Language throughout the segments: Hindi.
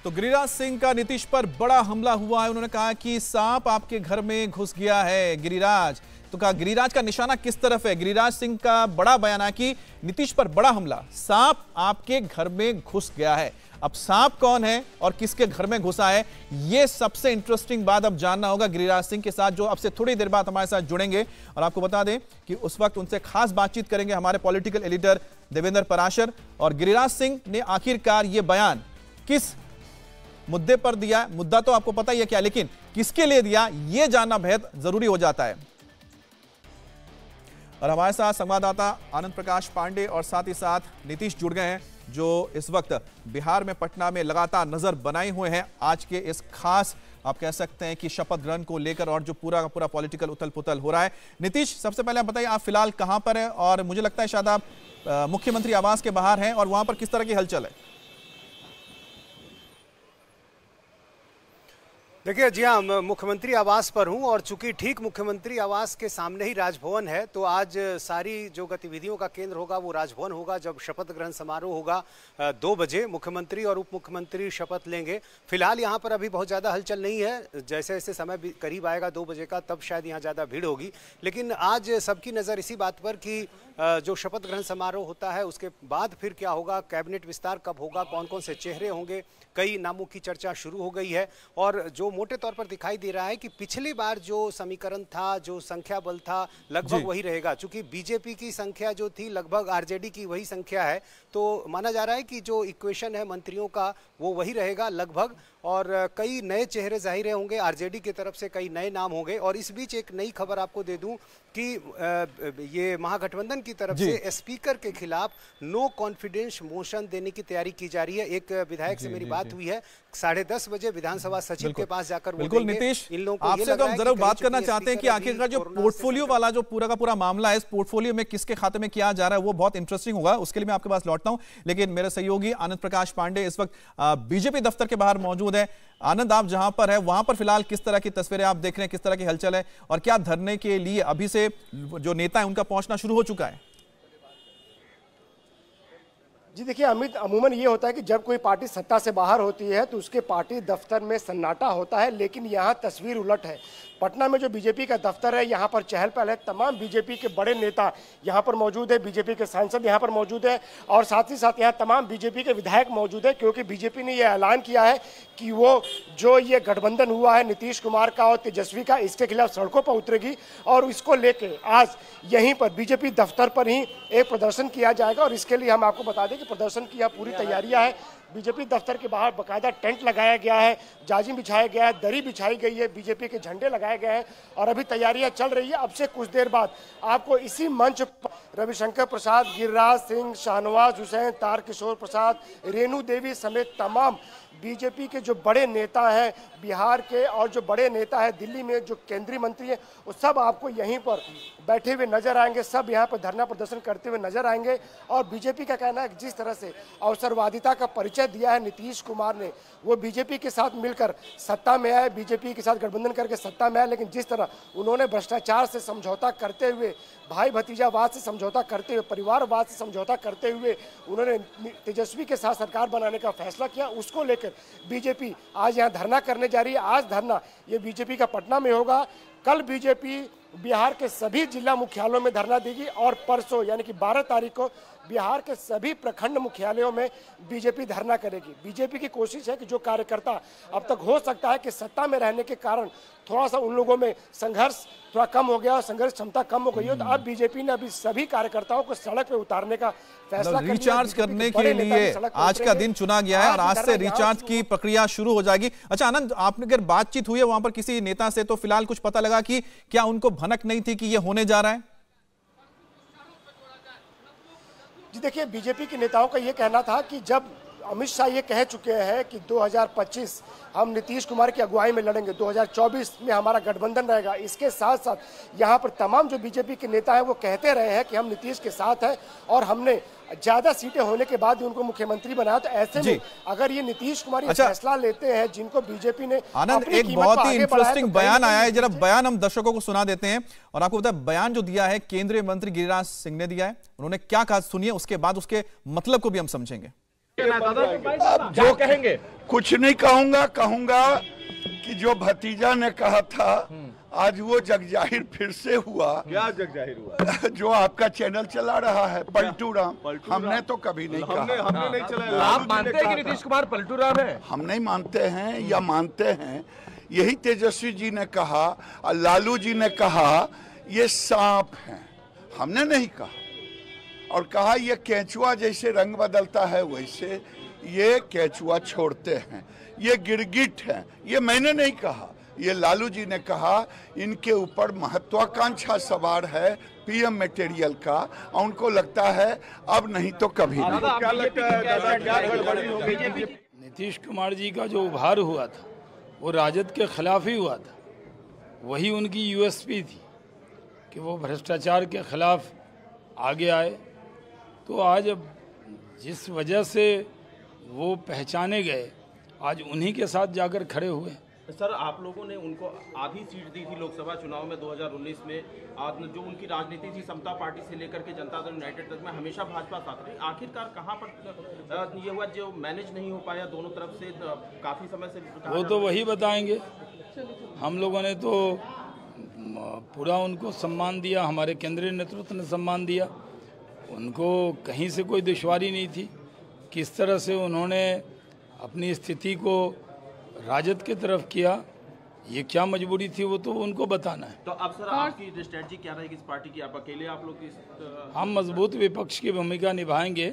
तो गिरिराज सिंह का नीतीश पर बड़ा हमला हुआ है। उन्होंने कहा कि सांप आपके घर में घुस गया है गिरिराज। तो कहा गिरिराज का निशाना किस तरफ है। गिरिराज सिंह का बड़ा बयान है कि नीतीश पर बड़ा हमला, सांप आपके घर में घुस गया है। अब सांप कौन है और किसके घर में घुसा है, यह सबसे इंटरेस्टिंग बात अब जानना होगा गिरिराज सिंह के साथ, जो अब से थोड़ी देर बाद हमारे साथ जुड़ेंगे। और आपको बता दें कि उस वक्त उनसे खास बातचीत करेंगे हमारे पॉलिटिकल एडिटर देवेंद्र पराशर। और गिरिराज सिंह ने आखिरकार यह बयान किस मुद्दे पर दिया, मुद्दा तो आपको पता ही है क्या, लेकिन किसके लिए दिया यह जानना बेहद जरूरी हो जाता है। और हमारे साथ संवाददाता आनंद प्रकाश पांडे और साथ ही साथ नीतीश जुड़ गए हैं, जो इस वक्त बिहार में पटना में लगातार नजर बनाए हुए हैं आज के इस खास, आप कह सकते हैं कि शपथ ग्रहण को लेकर, और जो पूरा का पूरा पॉलिटिकल उथल पुथल हो रहा है। नीतीश, सबसे पहले आप बताइए, आप फिलहाल कहां पर हैं और मुझे लगता है शायद आप मुख्यमंत्री आवास के बाहर हैं, और वहां पर किस तरह की हलचल है। देखिए, जी हाँ, मुख्यमंत्री आवास पर हूँ और चूंकि ठीक मुख्यमंत्री आवास के सामने ही राजभवन है, तो आज सारी जो गतिविधियों का केंद्र होगा वो राजभवन होगा। जब शपथ ग्रहण समारोह होगा 2 बजे मुख्यमंत्री और उप मुख्यमंत्री शपथ लेंगे। फिलहाल यहाँ पर अभी बहुत ज़्यादा हलचल नहीं है, जैसे जैसे समय करीब आएगा 2 बजे का, तब शायद यहाँ ज़्यादा भीड़ होगी। लेकिन आज सबकी नज़र इसी बात पर कि जो शपथ ग्रहण समारोह होता है उसके बाद फिर क्या होगा, कैबिनेट विस्तार कब होगा, कौन कौन से चेहरे होंगे, कई नामों की चर्चा शुरू हो गई है। और जो मोटे तौर पर दिखाई दे रहा है कि पिछली बार जो समीकरण था, जो संख्या बल था, लगभग वही रहेगा। चूंकि बीजेपी की संख्या जो थी लगभग आरजेडी की वही संख्या है, तो माना जा रहा है कि जो इक्वेशन है मंत्रियों का वो वही रहेगा लगभग। और कई नए चेहरे जाहिर होंगे, आरजेडी की तरफ से कई नए नाम होंगे। और इस बीच एक नई खबर आपको दे दूं कि ये महागठबंधन की तरफ से स्पीकर के खिलाफ नो कॉन्फिडेंस मोशन देने की तैयारी की जा रही है। एक विधायक से मेरी बात हुई है, 10:30 बजे विधानसभा सचिव के पास जाकर बिल्कुल नीतीश, आपसे तो हम जरूर बात करना चाहते हैं कि आखिरकार जो पोर्टफोलियो वाला जो पूरा का पूरा मामला है, इस पोर्टफोलियो में किसके खाते में किया जा रहा है, वो बहुत इंटरेस्टिंग होगा। उसके लिए मैं आपके पास लौटता हूं, लेकिन मेरे सहयोगी आनंद प्रकाश पांडे इस वक्त बीजेपी दफ्तर के बाहर मौजूद है। आनंद, आप जहां पर है वहां पर फिलहाल किस तरह की तस्वीरें आप देख रहे हैं, किस तरह की हलचल है, और क्या धरने के लिए अभी से जो नेता है उनका पहुंचना शुरू हो चुका है? जी देखिए अमित, अमूमन ये होता है कि जब कोई पार्टी सत्ता से बाहर होती है तो उसके पार्टी दफ्तर में सन्नाटा होता है, लेकिन यहाँ तस्वीर उलट है। पटना में जो बीजेपी का दफ्तर है, यहाँ पर चहल पहल है, तमाम बीजेपी के बड़े नेता यहाँ पर मौजूद है, बीजेपी के सांसद यहाँ पर मौजूद है, और साथ ही साथ यहाँ तमाम बीजेपी के विधायक मौजूद है, क्योंकि बीजेपी ने यह ऐलान किया है कि वो जो ये गठबंधन हुआ है नीतीश कुमार का और तेजस्वी का, इसके खिलाफ सड़कों पर उतरेगी। और इसको लेके आज यहीं पर बीजेपी दफ्तर पर ही एक प्रदर्शन किया जाएगा। और इसके लिए हम आपको बता दें कि प्रदर्शन की पूरी तैयारियां है। बीजेपी दफ्तर के बाहर बाकायदा टेंट लगाया गया है, जाजिम बिछाया गया है, दरी बिछाई गई है, बीजेपी के झंडे लगाए गए हैं, और अभी तैयारियां चल रही है। अब से कुछ देर बाद आपको इसी मंच पर रविशंकर प्रसाद, गिरिराज सिंह, शाहनवाज हुसैन, तारकिशोर प्रसाद, रेणु देवी समेत तमाम बीजेपी के जो बड़े नेता हैं बिहार के, और जो बड़े नेता हैं दिल्ली में, जो केंद्रीय मंत्री हैं, वो सब आपको यहीं पर बैठे हुए नजर आएंगे। सब यहाँ पर धरना प्रदर्शन करते हुए नजर आएंगे। और बीजेपी का कहना है कि जिस तरह से अवसरवादिता का परिचय दिया है नीतीश कुमार ने, वो बीजेपी के साथ मिलकर सत्ता में आए, बीजेपी के साथ गठबंधन करके सत्ता में आए, लेकिन जिस तरह उन्होंने भ्रष्टाचार से समझौता करते हुए, भाई भतीजावाद से समझौता करते हुए, परिवारवाद से समझौता करते हुए उन्होंने तेजस्वी के साथ सरकार बनाने का फैसला किया, उसको लेकर बीजेपी आज यहाँ धरना करने जा रही है। आज धरना ये बीजेपी का पटना में होगा, कल बीजेपी बिहार के सभी जिला मुख्यालयों में धरना देगी, और परसों यानी कि 12 तारीख को बिहार के सभी प्रखंड मुख्यालयों में बीजेपी धरना करेगी। बीजेपी की कोशिश है कि जो कार्यकर्ता अब तक हो सकता है कि सत्ता में रहने के कारण थोड़ा सा उन लोगों में संघर्ष थोड़ा कम हो गया और संघर्ष क्षमता कम हो गई हो, तो अब बीजेपी ने अभी सभी कार्यकर्ताओं को सड़क पे उतारने का फैसला रिचार्ज करने के लिए आज का दिन चुना गया है, और आज से रिचार्ज की प्रक्रिया शुरू हो जाएगी। अच्छा आनंद, आपने अगर बातचीत हुई है वहां पर किसी नेता से, तो फिलहाल कुछ पता लगा कि क्या उनको भनक नहीं थी कि ये होने जा रहा है? जी देखिए, बीजेपी के नेताओं का ये कहना था कि जब अमित शाह ये कह चुके हैं कि 2025 हम नीतीश कुमार की अगुवाई में लड़ेंगे, 2024 में हमारा गठबंधन रहेगा, इसके साथ साथ यहाँ पर तमाम जो बीजेपी के नेता हैं वो कहते रहे हैं कि हम नीतीश के साथ हैं, और हमने ज्यादा सीटें होने के बाद ही उनको मुख्यमंत्री बनाया। तो ऐसे में अगर ये नीतीश कुमार फैसला लेते हैं, जिनको बीजेपी ने, आनंद एक बहुत ही इंटरेस्टिंग बयान आया है, जरा बयान हम दर्शकों को सुना देते हैं। और आपको पता है बयान जो दिया है केंद्रीय मंत्री गिरिराज सिंह ने दिया है, उन्होंने क्या कहा सुनिए, उसके बाद उसके मतलब को भी हम समझेंगे। आप जो कहेंगे कुछ नहीं कहूंगा कि जो भतीजा ने कहा था आज वो जगजाहिर फिर से हुआ। क्या जगजाहिर हुआ? जो आपका चैनल चला रहा है पलटू राम, हमने तो कभी नहीं कहा। हमने नहीं चलाया। आप मानते हैं कि नीतीश कुमार पलटू राम है? हम नहीं मानते हैं या मानते हैं, यही तेजस्वी जी ने कहा और लालू जी ने कहा ये सांप हैं, हमने नहीं कहा। और कहा ये केंचुआ जैसे रंग बदलता है वैसे ये केंचुआ छोड़ते हैं, ये गिरगिट हैं, ये मैंने नहीं कहा, ये लालू जी ने कहा। इनके ऊपर महत्वाकांक्षा सवार है पीएम मटेरियल का और उनको लगता है अब नहीं तो कभी नहीं। क्या लगता है दादा, क्या गड़बड़ी हो गई? नीतीश कुमार जी का जो उभार हुआ था वो राजद के खिलाफ ही हुआ था। वही उनकी यूएसपी थी कि वो भ्रष्टाचार के खिलाफ आगे आए। तो आज अब जिस वजह से वो पहचाने गए, आज उन्हीं के साथ जाकर खड़े हुए। सर, आप लोगों ने उनको आधी सीट दी थी लोकसभा चुनाव में 2019 में। जो उनकी राजनीति थी समता पार्टी से लेकर के जनता दल यूनाइटेड तक में हमेशा भाजपा साथ रही। आखिरकार कहाँ पर ये हुआ जो मैनेज नहीं हो पाया दोनों तरफ से? काफ़ी समय से वो तो वही बताएंगे। हम लोगों ने तो पूरा उनको सम्मान दिया, हमारे केंद्रीय नेतृत्व ने सम्मान दिया। उनको कहीं से कोई दुश्वारी नहीं थी। किस तरह से उन्होंने अपनी स्थिति को राजद की तरफ किया, ये क्या मजबूरी थी वो तो उनको बताना है। तो अब सर आपकी स्ट्रेटजी क्या रहेगी इस पार्टी की? आप अकेले आप लोग हम मजबूत विपक्ष की भूमिका निभाएंगे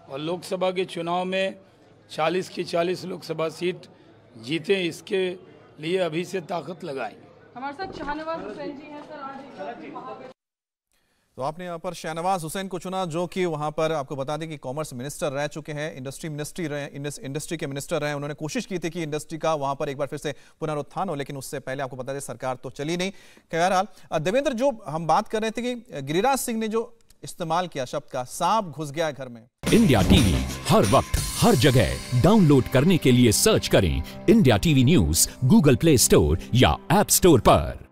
और लोकसभा के चुनाव में 40 की 40 लोकसभा सीट जीते, इसके लिए अभी से ताकत लगाएंगे। हमारे साथ शाहनवाज हुसैन जी हैं सर। आज तो आपने यहाँ पर शाहनवाज हुसैन को चुना, जो कि वहाँ पर आपको बता दें कि कॉमर्स मिनिस्टर रह चुके हैं, इंडस्ट्री के मिनिस्टर रहे। उन्होंने कोशिश की थी कि इंडस्ट्री का वहाँ पर एक बार फिर से पुनरुत्थान हो, लेकिन उससे पहले आपको बता दें सरकार तो चली नहीं। बहरहाल देवेंद्र, जो हम बात कर रहे थे कि गिरिराज सिंह ने जो इस्तेमाल किया शब्द का, सांप घुस गया घर में। इंडिया टीवी हर वक्त हर जगह डाउनलोड करने के लिए सर्च करें India TV news Google play store या ऐप स्टोर पर।